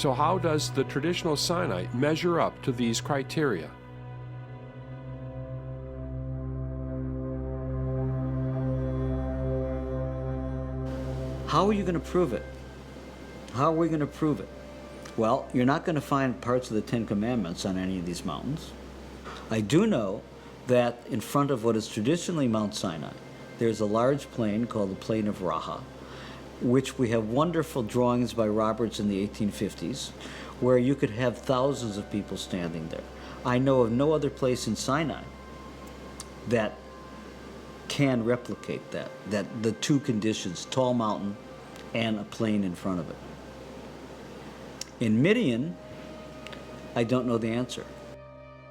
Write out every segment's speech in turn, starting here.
So how does the traditional Sinai measure up to these criteria? How are you going to prove it? How are we going to prove it? Well, you're not going to find parts of the Ten Commandments on any of these mountains. I do know that in front of what is traditionally Mount Sinai, there's a large plain called the Plain of Raha, which we have wonderful drawings by Roberts in the 1850s, where you could have thousands of people standing there. I know of no other place in Sinai that can replicate that the two conditions, tall mountain and a plain in front of it. In Midian, I don't know the answer.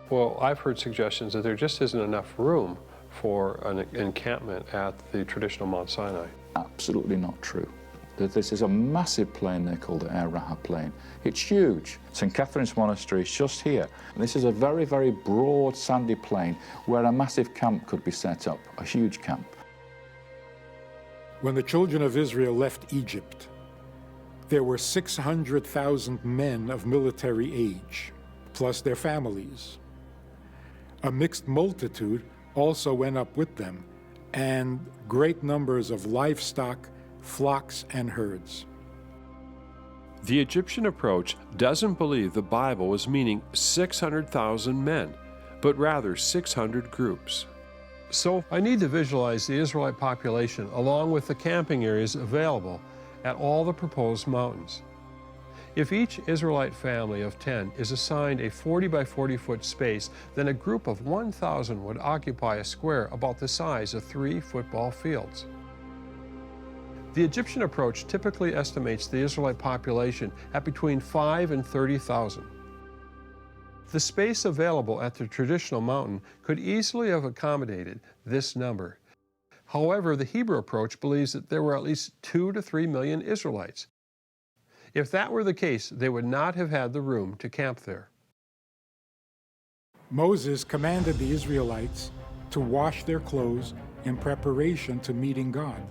Well, I've heard suggestions that there just isn't enough room for an encampment at the traditional Mount Sinai. Absolutely not true. This is a massive plain there called the Raha Plain. It's huge. St. Catherine's Monastery is just here. And this is a very, very broad sandy plain where a massive camp could be set up, a huge camp. When the children of Israel left Egypt, there were 600,000 men of military age, plus their families. A mixed multitude also went up with them, and great numbers of livestock, flocks, and herds. The Egyptian approach doesn't believe the Bible was meaning 600,000 men, but rather 600 groups. So I need to visualize the Israelite population along with the camping areas available at all the proposed mountains. If each Israelite family of 10 is assigned a 40 by 40 foot space, then a group of 1,000 would occupy a square about the size of 3 football fields. The Egyptian approach typically estimates the Israelite population at between 5 and 30,000. The space available at the traditional mountain could easily have accommodated this number. However, the Hebrew approach believes that there were at least 2 to 3 million Israelites. If that were the case, they would not have had the room to camp there. Moses commanded the Israelites to wash their clothes in preparation to meeting God.